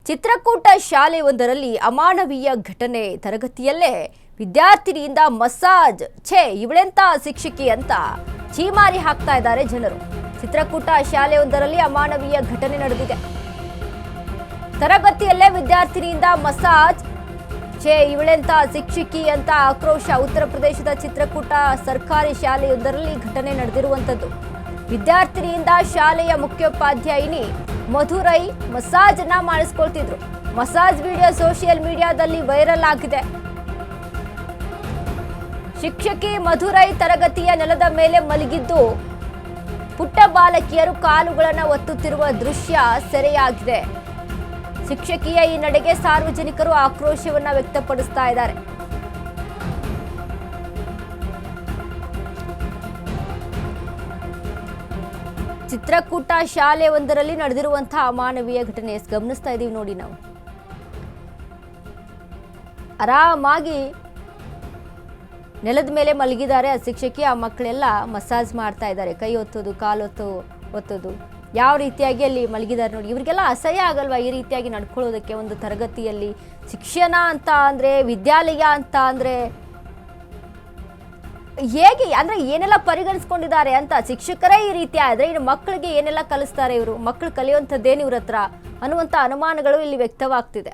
ಚಿತ್ರಕೂಟ ಶಾಲೆಯೊಂದರಲ್ಲಿ ಅಮಾನವೀಯ ಘಟನೆ. ತರಗತಿಯಲ್ಲೇ ವಿದ್ಯಾರ್ಥಿನಿಯಿಂದ ಮಸಾಜ್. ಇವಳೆಂತ ಶಿಕ್ಷಕಿ ಅಂತ ಚೀಮಾರಿ ಹಾಕ್ತಾ ಇದ್ದಾರೆ ಜನರು. ಚಿತ್ರಕೂಟ ಶಾಲೆಯೊಂದರಲ್ಲಿ ಅಮಾನವೀಯ ಘಟನೆ ನಡೆದಿದೆ. ತರಗತಿಯಲ್ಲೇ ವಿದ್ಯಾರ್ಥಿನಿಯಿಂದ ಮಸಾಜ್. ಇವಳೆಂತ ಶಿಕ್ಷಕಿ ಅಂತ ಆಕ್ರೋಶ. ಉತ್ತರ ಪ್ರದೇಶದ ಚಿತ್ರಕೂಟ ಸರ್ಕಾರಿ ಶಾಲೆಯೊಂದರಲ್ಲಿ ಘಟನೆ ನಡೆದಿರುವಂತದ್ದು. ವಿದ್ಯಾರ್ಥಿನಿಯಿಂದ ಶಾಲೆಯ ಮುಖ್ಯೋಪಾಧ್ಯಾಯಿನಿ ಮಧುರೈ ಮಸಾಜ್ ಅನ್ನ ಮಾಡಿಸ್ಕೊಳ್ತಿದ್ರು. ಮಸಾಜ್ ವಿಡಿಯೋ ಸೋಷಿಯಲ್ ಮೀಡಿಯಾದಲ್ಲಿ ವೈರಲ್ ಆಗಿದೆ. ಶಿಕ್ಷಕಿ ಮಧುರೈ ತರಗತಿಯ ನೆಲದ ಮೇಲೆ ಮಲಗಿದ್ದು ಪುಟ್ಟ ಬಾಲಕಿಯರು ಕಾಲುಗಳನ್ನು ಒತ್ತುತ್ತಿರುವ ದೃಶ್ಯ ಸೆರೆಯಾಗಿದೆ. ಶಿಕ್ಷಕಿಯ ಈ ನಡೆಗೆ ಸಾರ್ವಜನಿಕರು ಆಕ್ರೋಶವನ್ನ ವ್ಯಕ್ತಪಡಿಸ್ತಾ ಇದ್ದಾರೆ. ಚಿತ್ರಕೂಟ ಶಾಲೆಯೊಂದರಲ್ಲಿ ನಡೆದಿರುವಂತಹ ಅಮಾನವೀಯ ಘಟನೆ ಗಮನಿಸ್ತಾ ಇದೀವಿ ನೋಡಿ ನಾವು. ಆರಾಮಾಗಿ ನೆಲದ ಮೇಲೆ ಮಲಗಿದ್ದಾರೆ ಆ ಶಿಕ್ಷಕಿ. ಆ ಮಕ್ಕಳೆಲ್ಲ ಮಸಾಜ್ ಮಾಡ್ತಾ ಇದ್ದಾರೆ. ಕೈ ಒತ್ತೋದು, ಕಾಲು ಒತ್ತೋದು ಯಾವ ರೀತಿಯಾಗಿ ಅಲ್ಲಿ ಮಲಗಿದ್ದಾರೆ ನೋಡಿ. ಇವರಿಗೆಲ್ಲ ಅಸಹ್ಯ ಆಗಲ್ವಾ ಈ ರೀತಿಯಾಗಿ ನಡ್ಕೊಳ್ಳೋದಕ್ಕೆ? ಒಂದು ತರಗತಿಯಲ್ಲಿ ಶಿಕ್ಷಣ ಅಂತ ಅಂದ್ರೆ, ವಿದ್ಯಾಲಯ ಅಂತ ಅಂದ್ರೆ ಹೇಗೆ ಅಂದ್ರೆ ಏನೆಲ್ಲ ಪರಿಗಣಿಸ್ಕೊಂಡಿದ್ದಾರೆ ಅಂತ. ಶಿಕ್ಷಕರೇ ಈ ರೀತಿ ಆದ್ರೆ ಇನ್ನು ಮಕ್ಕಳಿಗೆ ಏನೆಲ್ಲ ಕಲಿಸ್ತಾರೆ ಇವರು? ಮಕ್ಕಳು ಕಲಿಯುವಂಥದ್ದೇನು ಇವ್ರ ಹತ್ರ ಅನ್ನುವಂಥ ಅನುಮಾನಗಳು ಇಲ್ಲಿ ವ್ಯಕ್ತವಾಗ್ತಿದೆ.